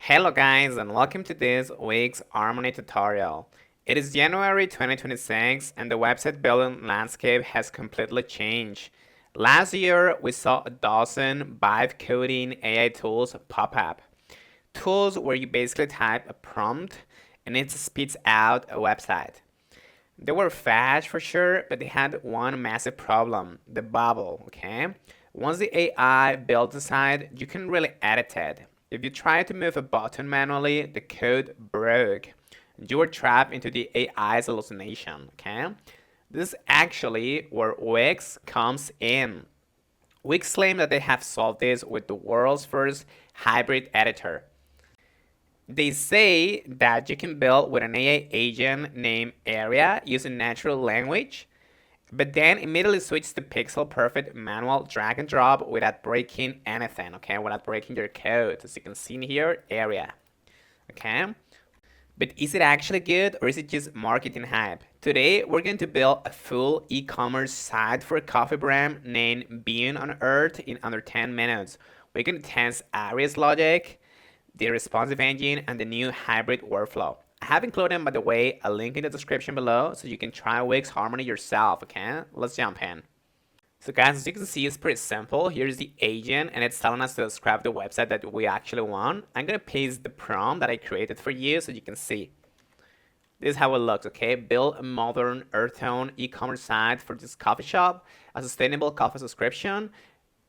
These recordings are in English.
Hello guys and welcome to this week's Harmony tutorial. It is January 2026 and the website building landscape has completely changed. Last year we saw a dozen vibe coding AI tools pop up. Tools where you basically type a prompt and it spits out a website. They were fast for sure, but they had one massive problem, the bubble, okay? Once the AI builds the site, you can really edit it. If you try to move a button manually, the code broke. You were trapped into the AI's hallucination, okay? This is actually where Wix comes in. Wix claim that they have solved this with the world's first hybrid editor. They say that you can build with an AI agent named Area using natural language, but then immediately switch to pixel perfect manual drag and drop without breaking anything, okay? Without breaking your code. As you can see in here, Area, okay? But is it actually good or is it just marketing hype? Today, we're going to build a full e-commerce site for a coffee brand named Being on Earth in under 10 minutes. We're going to test Aria's logic, the responsive engine, and the new hybrid workflow. I have included, by the way, a link in the description below so you can try Wix Harmony yourself, okay? Let's jump in. So guys, as you can see, it's pretty simple. Here's the agent, and it's telling us to describe the website that we actually want. I'm gonna paste the prompt that I created for you so you can see. This is how it looks, okay? Build a modern earth tone e-commerce site for this coffee shop, a sustainable coffee subscription,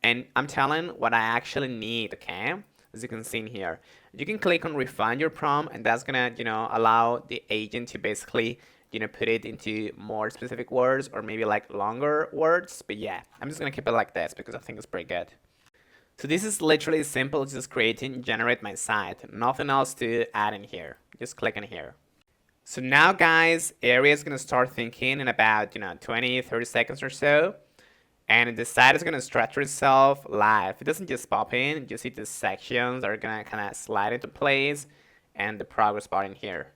and I'm telling what I actually need, okay? As you can see in here, you can click on refine your prompt, and that's gonna, allow the agent to basically, put it into more specific words or maybe like longer words. But yeah, I'm just gonna keep it like this because I think it's pretty good. So this is literally simple, just creating, generate my site. Nothing else to add in here. Just click in here. So now guys, Area is gonna start thinking in about, 20, 30 seconds or so. And the site is gonna structure itself live. It doesn't just pop in, you see the sections are gonna kind of slide into place and the progress bar in here.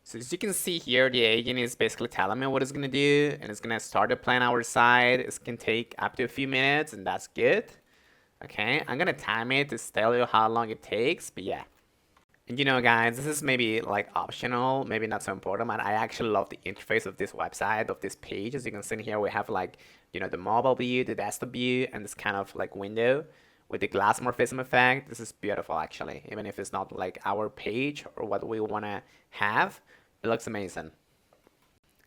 So as you can see here, the agent is basically telling me what it's gonna do, and it's gonna start to plan our site. It can take up to a few minutes, and that's good. Okay, I'm gonna time it to tell you how long it takes, but yeah. And guys, this is maybe like optional, maybe not so important, but I actually love the interface of this website, of this page. As you can see here, we have like, the mobile view, the desktop view, and this kind of like window with the glass morphism effect. This is beautiful actually, even if it's not like our page or what we wanna have, it looks amazing.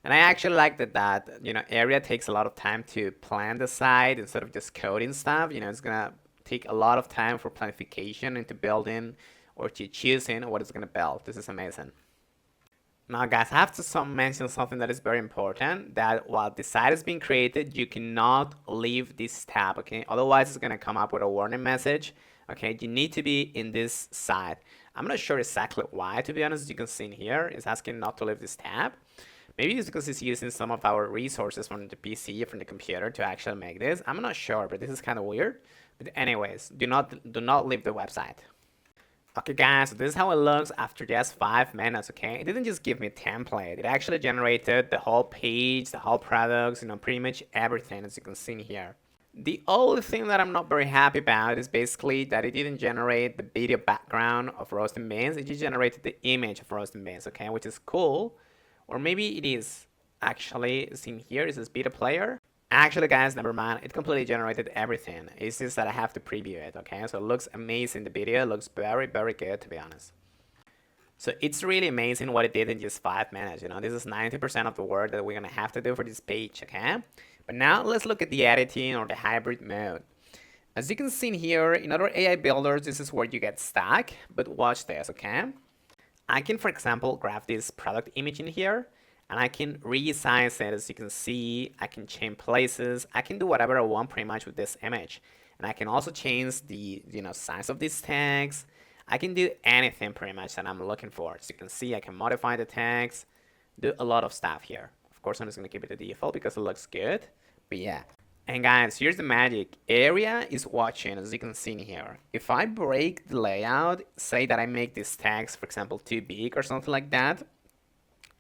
And I actually like that, Area takes a lot of time to plan the site instead of just coding stuff. It's gonna take a lot of time for planification into building or to choosing what it's gonna build. This is amazing. Now guys, I have to mention something that is very important, that while the site is being created, you cannot leave this tab, okay? Otherwise it's gonna come up with a warning message, okay? You need to be in this site. I'm not sure exactly why, to be honest. As you can see in here, it's asking not to leave this tab. Maybe it's because it's using some of our resources from the PC, from the computer to actually make this. I'm not sure, but this is kind of weird. But anyways, do not leave the website. Okay guys, so this is how it looks after just 5 minutes, okay? It didn't just give me a template, it actually generated the whole page, the whole products, pretty much everything, as you can see in here. The only thing that I'm not very happy about is basically that it didn't generate the video background of roasting beans, it just generated the image of roasting beans, okay? Which is cool, or maybe it is actually seen here, is this beta player? Actually guys, never mind, it completely generated everything. It's just that I have to preview it, okay? So it looks amazing, the video looks very, very good, to be honest. So it's really amazing what it did in just 5 minutes, this is 90% of the work that we're gonna have to do for this page, okay? But now let's look at the editing or the hybrid mode. As you can see here, in other AI builders, this is where you get stuck, but watch this, okay? I can, for example, grab this product image in here, and I can resize it. As you can see, I can change places. I can do whatever I want pretty much with this image. And I can also change the size of these tags. I can do anything pretty much that I'm looking for. As you can see, I can modify the tags, do a lot of stuff here. Of course, I'm just gonna keep it the default because it looks good, but yeah. And guys, here's the magic. Area is watching, as you can see in here. If I break the layout, say that I make these tags, for example, too big or something like that,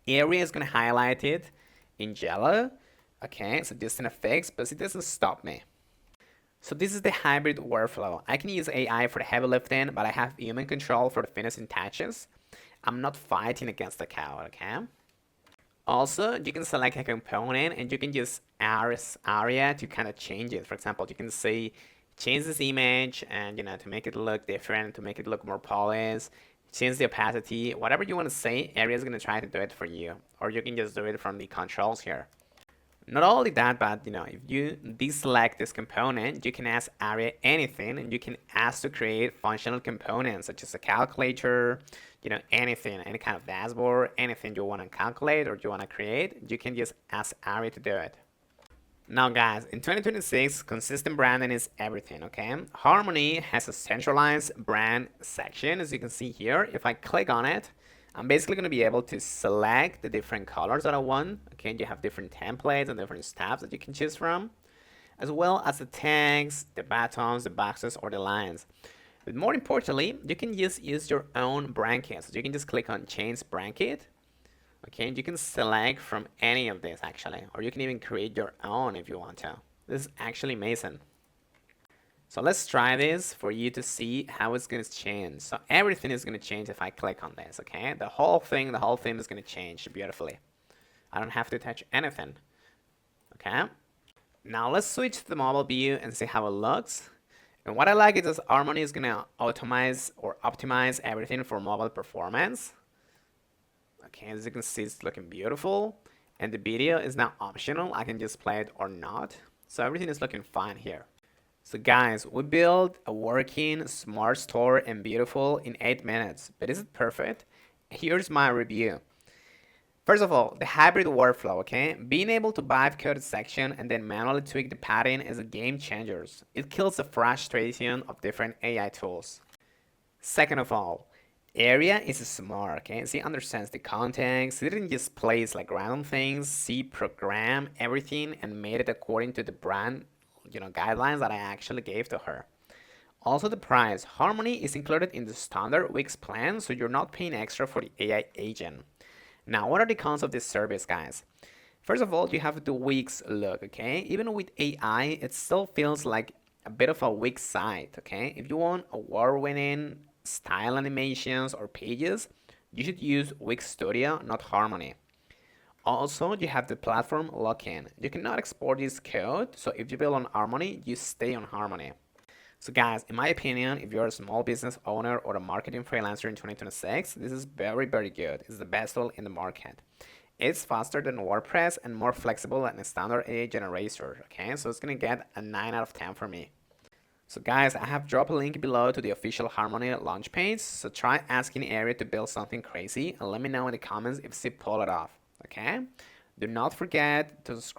Area is gonna highlight it in yellow. Okay, so just an effects, but it doesn't stop me. So this is the hybrid workflow. I can use AI for the heavy lifting, but I have human control for the finishing touches. I'm not fighting against the code, okay? Also, you can select a component and you can use area to kind of change it. For example, you can say change this image and to make it look different, to make it look more polished, change the opacity, whatever you want to say, Area is going to try to do it for you. Or you can just do it from the controls here. Not only that, but if you deselect this component, you can ask Area anything, and you can ask to create functional components such as a calculator, anything, any kind of dashboard, anything you want to calculate or you want to create, you can just ask Area to do it. Now guys, in 2026, consistent branding is everything, okay? Harmony has a centralized brand section, as you can see here. If I click on it, I'm basically going to be able to select the different colors that I want. Okay, you have different templates and different tabs that you can choose from, as well as the tags, the buttons, the boxes, or the lines. But more importantly, you can just use your own brand kit. So you can just click on Change Brand Kit. Okay, and you can select from any of this actually, or you can even create your own if you want to. This is actually amazing. So let's try this for you to see how it's going to change. So everything is going to change if I click on this, okay? The whole thing is going to change beautifully. I don't have to touch anything, okay? Now let's switch to the mobile view and see how it looks. And what I like is this Harmony is going to optimize everything for mobile performance. Okay, as you can see, it's looking beautiful. And the video is now optional. I can just play it or not. So everything is looking fine here. So guys, we built a working smart store and beautiful in 8 minutes. But is it perfect? Here's my review. First of all, the hybrid workflow, okay? Being able to bytecode a section and then manually tweak the pattern is a game changer. It kills the frustration of different AI tools. Second of all, Area is smart, okay? She understands the context. She didn't just place like random things. She programmed everything and made it according to the brand, guidelines that I actually gave to her. Also the price. Harmony is included in the standard Wix plan, so you're not paying extra for the AI agent. Now, what are the cons of this service, guys? First of all, you have the Wix look, okay? Even with AI, it still feels like a bit of a Wix site, okay? If you want award-winning style animations or pages, you should use Wix Studio, not Harmony. Also, you have the platform lock-in. You cannot export this code, so if you build on Harmony, you stay on Harmony. So guys, in my opinion, if you're a small business owner or a marketing freelancer in 2026, this is very, very good. It's the best tool in the market. It's faster than WordPress and more flexible than a standard AI generator, okay? So it's gonna get a 9 out of 10 for me. So guys, I have dropped a link below to the official Harmony launch page, so try asking Area to build something crazy and let me know in the comments if she pull it off, okay? Do not forget to subscribe